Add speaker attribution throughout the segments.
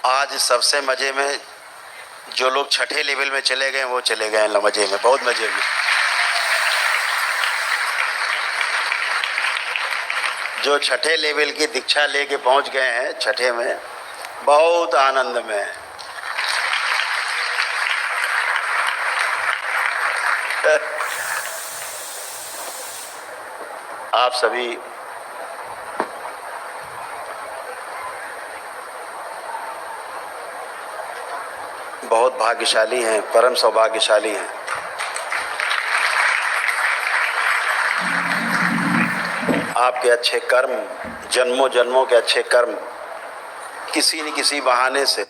Speaker 1: आज सबसे मजे में जो लोग छठे लेवल में चले गए वो चले गए मजे में, बहुत मजे में। जो छठे लेवल की दीक्षा लेके पहुंच गए हैं छठे में, बहुत आनंद में है। आप सभी बहुत भाग्यशाली हैं, परम सौभाग्यशाली हैं। आपके अच्छे कर्म, जन्मों जन्मों के अच्छे कर्म किसी न किसी बहाने से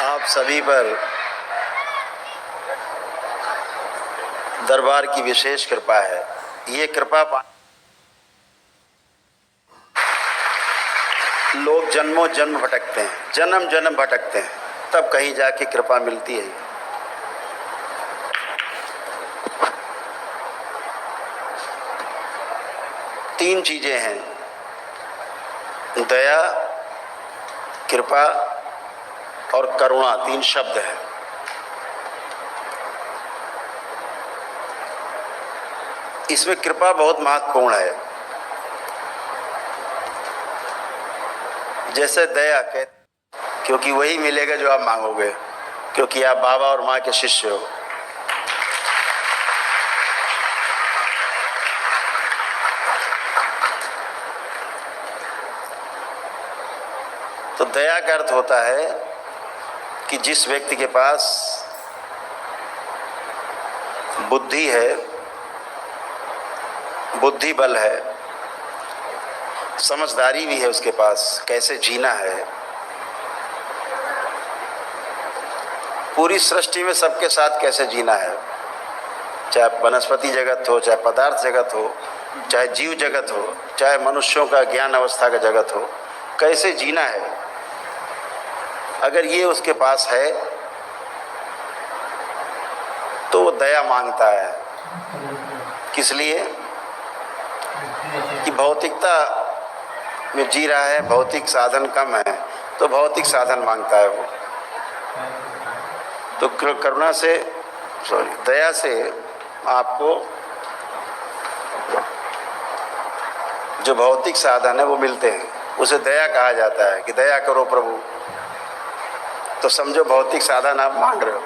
Speaker 1: आप सभी पर दरबार की विशेष कृपा है। ये कृपा लोग जन्मों जन्म भटकते हैं, जन्म जन्म भटकते हैं, तब कहीं जाके कृपा मिलती है। तीन चीजें हैं, दया, कृपा और करुणा, तीन शब्द हैं। इसमें कृपा बहुत महत्वपूर्ण है। जैसे दया के, क्योंकि वही मिलेगा जो आप मांगोगे, क्योंकि आप बाबा और माँ के शिष्य हो। तो दया का अर्थ होता है कि जिस व्यक्ति के पास बुद्धि है, बुद्धि बल है, समझदारी भी है उसके पास, कैसे जीना है। पूरी सृष्टि में सबके साथ कैसे जीना है, चाहे वनस्पति जगत हो, चाहे पदार्थ जगत हो, चाहे जीव जगत हो, चाहे मनुष्यों का ज्ञान अवस्था का जगत हो, कैसे जीना है। अगर ये उसके पास है तो वो दया मांगता है। किस लिए? कि भौतिकता में जी रहा है, भौतिक साधन कम है, तो भौतिक साधन मांगता है वो। तो करुणा से, दया से आपको जो भौतिक साधन है वो मिलते हैं, उसे दया कहा जाता है कि दया करो प्रभु। तो समझो भौतिक साधन आप मांग रहे हो।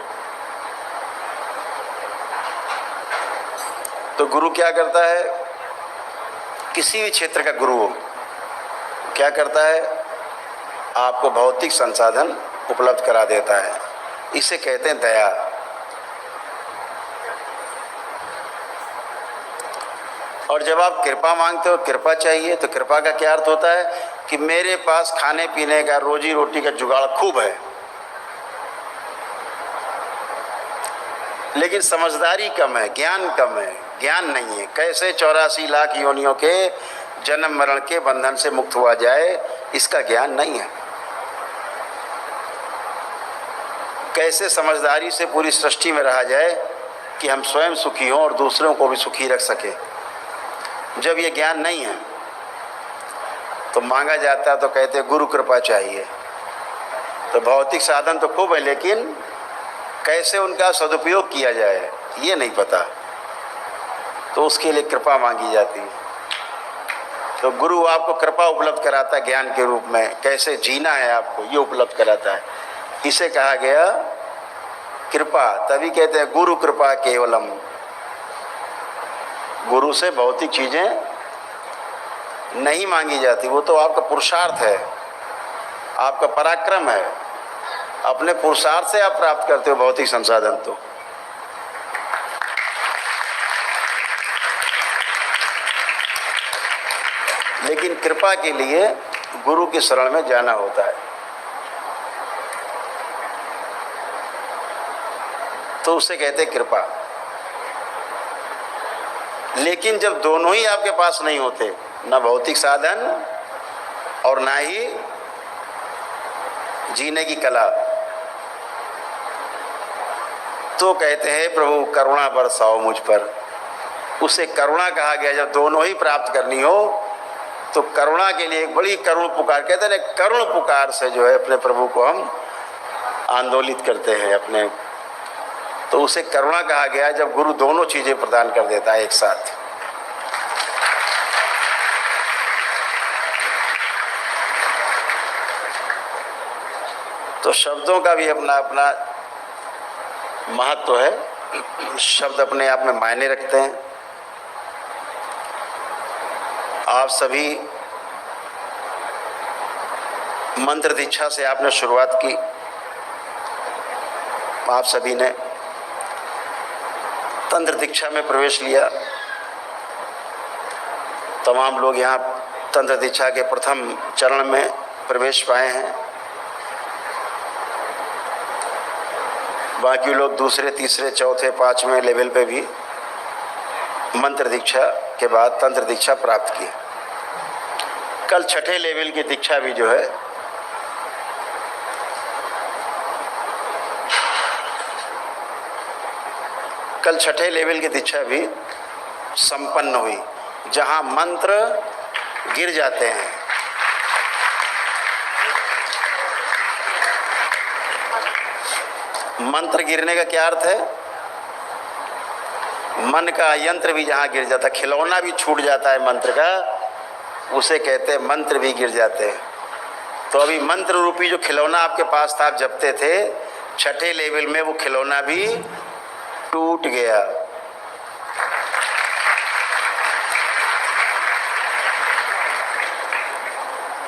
Speaker 1: तो गुरु क्या करता है? किसी भी क्षेत्र का गुरु हो, क्या करता है? आपको भौतिक संसाधन उपलब्ध करा देता है। इसे कहते हैं दया। और जब आप कृपा मांगते हो, कृपा चाहिए, तो कृपा का क्या अर्थ होता है? कि मेरे पास खाने पीने का, रोजी रोटी का जुगाड़ खूब है, लेकिन समझदारी कम है, ज्ञान कम है, ज्ञान नहीं है। कैसे 84 लाख योनियों के जन्म मरण के बंधन से मुक्त हुआ जाए, इसका ज्ञान नहीं है। कैसे समझदारी से पूरी सृष्टि में रहा जाए कि हम स्वयं सुखी हों और दूसरों को भी सुखी रख सके, जब ये ज्ञान नहीं है तो मांगा जाता है, तो कहते हैं गुरु कृपा चाहिए। तो भौतिक साधन तो खूब है, लेकिन कैसे उनका सदुपयोग किया जाए ये नहीं पता, तो उसके लिए कृपा मांगी जाती है। तो गुरु आपको कृपा उपलब्ध कराता है ज्ञान के रूप में, कैसे जीना है आपको ये उपलब्ध कराता है। इसे कहा गया कृपा। तभी कहते हैं गुरु कृपा केवलम। गुरु से भौतिक चीजें नहीं मांगी जाती, वो तो आपका पुरुषार्थ है, आपका पराक्रम है। अपने पुरुषार्थ से आप प्राप्त करते हो भौतिक संसाधन। तो लेकिन कृपा के लिए गुरु के शरण में जाना होता है। तो उसे कहते हैं कृपा। लेकिन जब दोनों ही आपके पास नहीं होते, ना भौतिक साधन और ना ही जीने की कला, तो कहते हैं प्रभु करुणा बरसाओ मुझ पर। उसे करुणा कहा गया। जब दोनों ही प्राप्त करनी हो तो करुणा के लिए एक बड़ी करुण पुकार, कहते हैं करुण पुकार से जो है अपने प्रभु को हम आंदोलित करते हैं अपने, तो उसे करुणा कहा गया जब गुरु दोनों चीजें प्रदान कर देता है एक साथ। तो शब्दों का भी अपना अपना महत्व है, शब्द अपने आप में मायने रखते हैं। आप सभी मंत्र दीक्षा से आपने शुरुआत की, आप सभी ने तंत्र दीक्षा में प्रवेश लिया। तमाम लोग यहाँ तंत्र दीक्षा के प्रथम चरण में प्रवेश पाए हैं, बाकी लोग दूसरे, तीसरे, चौथे, पांचवें लेवल पे भी मंत्र दीक्षा के बाद तंत्र दीक्षा प्राप्त की। कल छठे लेवल की दीक्षा भी जो है कल छठे लेवल की दीक्षा भी संपन्न हुई, जहां मंत्र गिर जाते हैं। मंत्र गिरने का क्या अर्थ है? मन का यंत्र भी जहां गिर जाता है, खिलौना भी छूट जाता है मंत्र का, उसे कहते हैं मंत्र भी गिर जाते हैं। तो अभी मंत्र रूपी जो खिलौना आपके पास था, आप जपते थे, छठे लेवल में वो खिलौना भी टूट गया।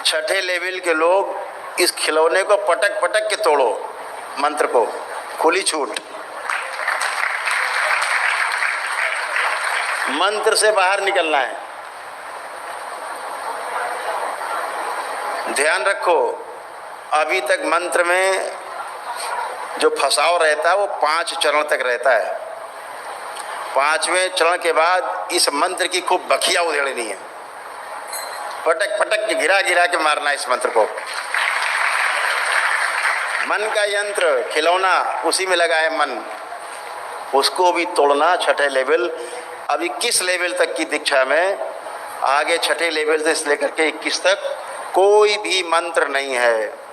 Speaker 1: छठे लेवल के लोग इस खिलौने को पटक पटक के तोड़ो, मंत्र को, खुली छूट। मंत्र से बाहर निकलना है। ध्यान रखो, अभी तक मंत्र में जो फंसाव रहता है वो 5 चरण तक रहता है। 5वें चरण के बाद इस मंत्र की खूब बखिया उधेड़नी है, पटक पटक के गिरा गिरा के मारना है इस मंत्र को। मन का यंत्र खिलौना, उसी में लगा है मन, उसको भी तोड़ना। छठे लेवल, अभी 21 लेवल तक की दीक्षा में, आगे छठे लेवल से लेकर के 21 तक कोई भी मंत्र नहीं है।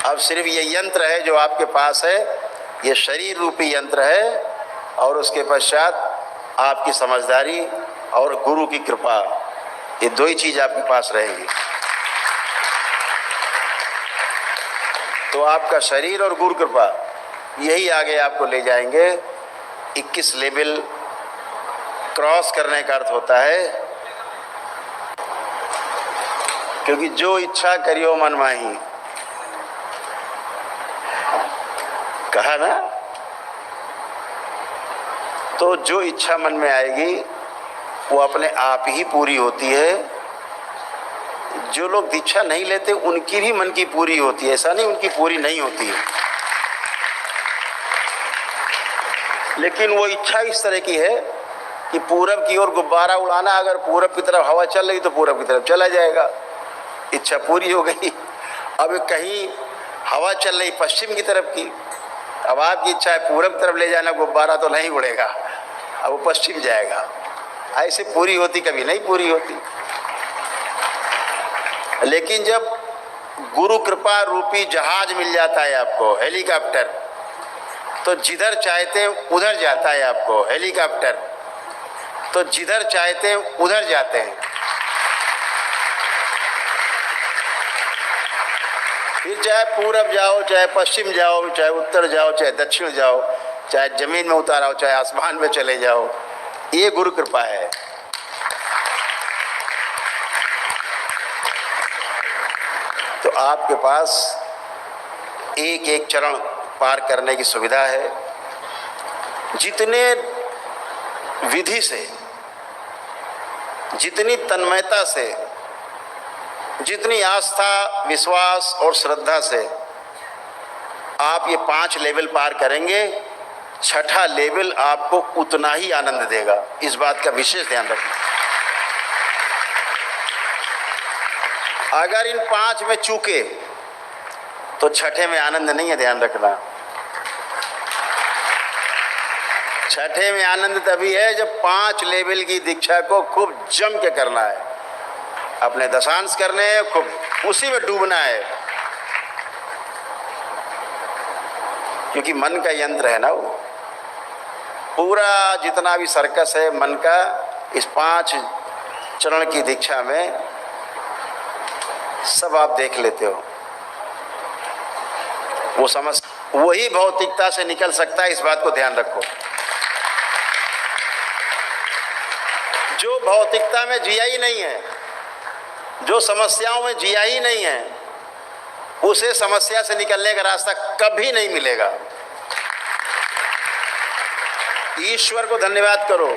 Speaker 1: अब सिर्फ ये यंत्र है जो आपके पास है, ये शरीर रूपी यंत्र है, और उसके पश्चात आपकी समझदारी और गुरु की कृपा, ये 2 ही चीज आपके पास रहेगी। तो आपका शरीर और गुरु कृपा, यही आगे आपको ले जाएंगे। 21 लेवल क्रॉस करने का अर्थ होता है, क्योंकि जो इच्छा करियो मन माही, कहा ना। तो जो इच्छा मन में आएगी वो अपने आप ही पूरी होती है। जो लोग दीक्षा नहीं लेते उनकी भी मन की पूरी होती है, ऐसा नहीं उनकी पूरी नहीं होती है, लेकिन वो इच्छा इस तरह की है कि पूरब की ओर गुब्बारा उड़ाना, अगर पूरब की तरफ हवा चल रही तो पूरब की तरफ चला जाएगा, इच्छा पूरी हो गई। अब कहीं हवा चल रही पश्चिम की तरफ की, अब आपकी इच्छा है पूरब की तरफ ले जाना गुब्बारा, तो नहीं उड़ेगा, अब वो पश्चिम जाएगा। ऐसे पूरी होती, कभी नहीं पूरी होती। लेकिन जब गुरु कृपा रूपी जहाज मिल जाता है आपको, हेलीकॉप्टर, तो जिधर चाहते उधर जाता है आपको हेलीकॉप्टर, तो जिधर चाहते उधर जाते हैं। फिर चाहे पूरब जाओ, चाहे पश्चिम जाओ, चाहे उत्तर जाओ, चाहे दक्षिण जाओ, चाहे जमीन में उतार आओ, चाहे आसमान में चले जाओ, ये गुरु कृपा है। तो आपके पास एक एक चरण पार करने की सुविधा है। जितने विधि से, जितनी तन्मयता से, जितनी आस्था, विश्वास और श्रद्धा से आप ये 5 लेवल पार करेंगे, छठा लेवल आपको उतना ही आनंद देगा। इस बात का विशेष ध्यान रखना। अगर इन 5 में चूके तो छठे में आनंद नहीं है, ध्यान रखना। छठे में आनंद तभी है जब 5 लेवल की दीक्षा को खूब जम के करना है, अपने दशांश करने हैं, खूब उसी में डूबना है, क्योंकि मन का यंत्र है ना वो। पूरा जितना भी सर्कस है मन का, इस 5 चरण की दीक्षा में सब आप देख लेते हो। वो समझ वही भौतिकता से निकल सकता है, इस बात को ध्यान रखो। जो भौतिकता में जिया ही नहीं है, जो समस्याओं में जिया ही नहीं है, उसे समस्या से निकलने का रास्ता कभी नहीं मिलेगा। ईश्वर को धन्यवाद करो,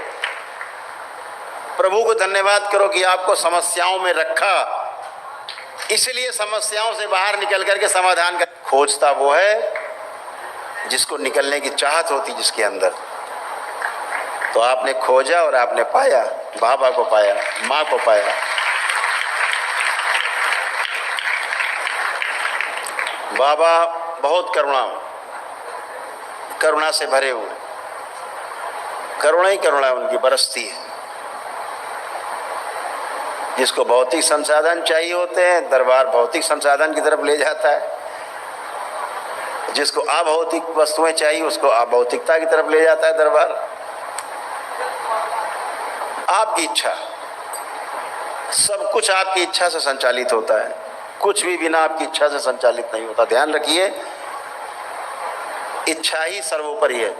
Speaker 1: प्रभु को धन्यवाद करो कि आपको समस्याओं में रखा, इसलिए समस्याओं से बाहर निकल करके समाधान कर। खोजता वो है जिसको निकलने की चाहत होती जिसके अंदर। तो आपने खोजा और आपने पाया, बाबा को पाया, माँ को पाया। बाबा बहुत करुणा से भरे हुए, करुणा ही करुणा उनकी बरसती है। जिसको भौतिक संसाधन चाहिए होते हैं, दरबार भौतिक संसाधन की तरफ ले जाता है। जिसको अभौतिक वस्तुएं चाहिए, उसको अभौतिकता की तरफ ले जाता है दरबार। आपकी इच्छा, सब कुछ आपकी इच्छा से संचालित होता है, कुछ भी बिना आपकी इच्छा से संचालित नहीं होता। ध्यान रखिए, इच्छा ही सर्वोपरि है।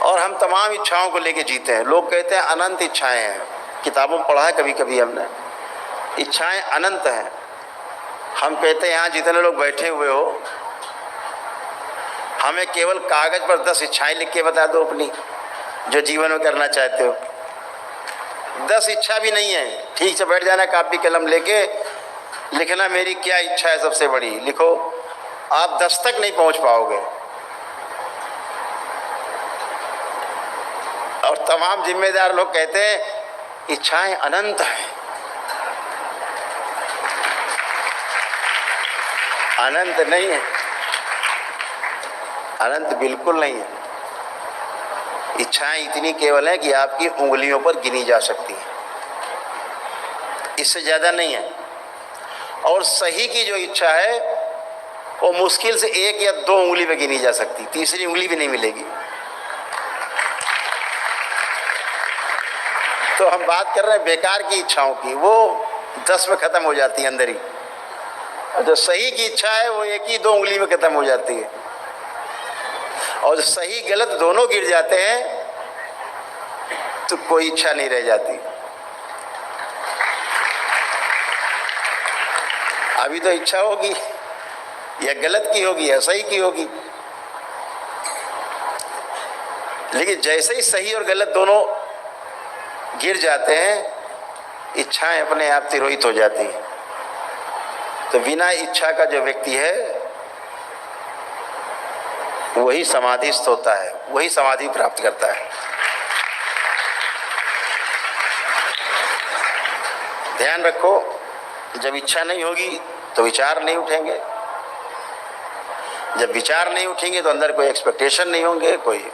Speaker 1: और हम तमाम इच्छाओं को लेके जीते हैं। लोग कहते हैं अनंत इच्छाएं हैं, किताबों में पढ़ा है कभी कभी हमने, इच्छाएं अनंत हैं। हम कहते हैं यहाँ जितने लोग बैठे हुए हो, हमें केवल कागज पर 10 इच्छाएं लिख के बता दो अपनी, जो जीवन में करना चाहते हो। 10 इच्छा भी नहीं है, ठीक से बैठ जाना, कापी कलम लेके लिखना मेरी क्या इच्छा है सबसे बड़ी, लिखो। आप 10 तक नहीं पहुंच पाओगे। और तमाम जिम्मेदार लोग कहते हैं इच्छाएं अनंत हैं। अनंत नहीं है, अनंत बिल्कुल नहीं है। इच्छाएं इतनी केवल है कि आपकी उंगलियों पर गिनी जा सकती है, इससे ज्यादा नहीं है। और सही की जो इच्छा है वो मुश्किल से 1 या 2 उंगली पे गिनी जा सकती, तीसरी उंगली भी नहीं मिलेगी। तो हम बात कर रहे हैं बेकार की इच्छाओं की, वो 10 में खत्म हो जाती है अंदर ही। और जो सही की इच्छा है वो 1 ही 2 उंगली में खत्म हो जाती है। और सही गलत दोनों गिर जाते हैं तो कोई इच्छा नहीं रह जाती। अभी तो इच्छा होगी या गलत की होगी या सही की होगी, लेकिन जैसे ही सही और गलत दोनों गिर जाते हैं, इच्छाएं अपने आप तिरोहित हो जाती हैं। तो बिना इच्छा का जो व्यक्ति है वही समाधिस्थ होता है, वही समाधि प्राप्त करता है। ध्यान रखो, जब इच्छा नहीं होगी तो विचार नहीं उठेंगे, जब विचार नहीं उठेंगे तो अंदर कोई एक्सपेक्टेशन नहीं होंगे, कोई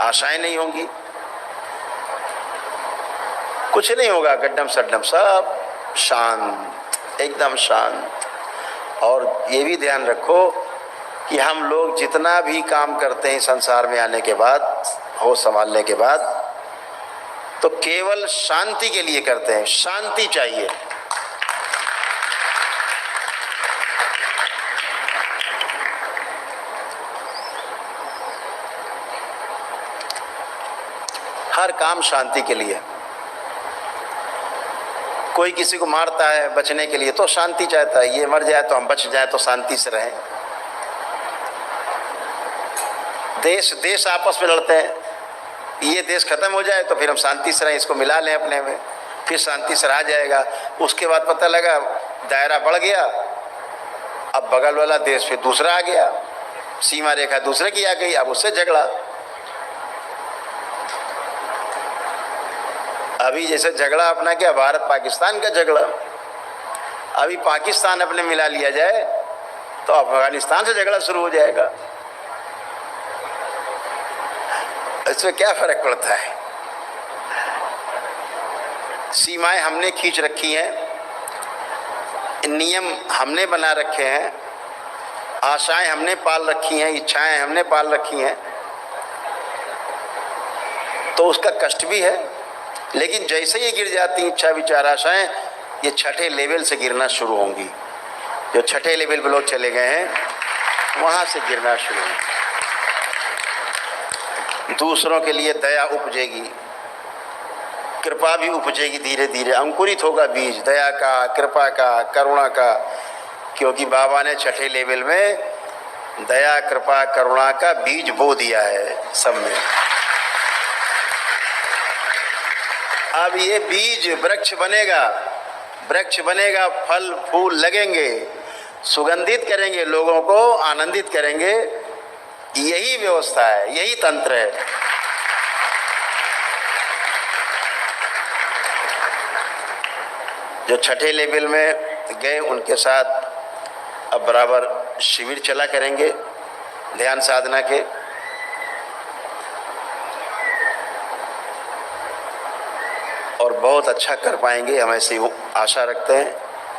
Speaker 1: आशाएं नहीं होंगी, कुछ नहीं होगा, गड्ढम सड्डम सब शांत, एकदम शांत। और ये भी ध्यान रखो कि हम लोग जितना भी काम करते हैं संसार में आने के बाद, होश संभालने के बाद, तो केवल शांति के लिए करते हैं। शांति चाहिए। हर काम शांति के लिए। कोई किसी को मारता है बचने के लिए तो शांति चाहता है, ये मर जाए तो हम बच जाए तो शांति से रहें। देश आपस में लड़ते हैं, ये देश खत्म हो जाए तो फिर हम शांति से रहें, इसको मिला लें अपने में, फिर शांति से रहा जाएगा। उसके बाद पता लगा दायरा बढ़ गया, अब बगल वाला देश फिर दूसरा आ गया, सीमा रेखा दूसरे की आ गई, अब उससे झगड़ा। अभी जैसे झगड़ा अपना क्या, भारत पाकिस्तान का झगड़ा, अभी पाकिस्तान अपने मिला लिया जाए तो अफगानिस्तान से झगड़ा शुरू हो जाएगा। इसमें क्या फर्क पड़ता है? सीमाएं हमने खींच रखी हैं, नियम हमने बना रखे हैं, आशाएं हमने पाल रखी हैं, इच्छाएं हमने पाल रखी हैं, तो उसका कष्ट भी है। लेकिन जैसे ही गिर जाती इच्छा विचार आशाएं, ये छठे लेवल से गिरना शुरू होंगी। जो छठे लेवल पे लोग चले गए हैं वहां से गिरना शुरू होंगी। दूसरों के लिए दया उपजेगी, कृपा भी उपजेगी, धीरे धीरे अंकुरित होगा बीज दया का, कृपा का, करुणा का। क्योंकि बाबा ने छठे लेवल में दया, कृपा, करुणा का बीज बो दिया है सब में। अब ये बीज वृक्ष बनेगा, वृक्ष बनेगा, फल फूल लगेंगे, सुगंधित करेंगे, लोगों को आनंदित करेंगे। यही व्यवस्था है, यही तंत्र है। जो छठे लेवल में गए उनके साथ अब बराबर शिविर चला करेंगे ध्यान साधना के। और बहुत अच्छा कर पाएंगे, हम ऐसी आशा रखते हैं।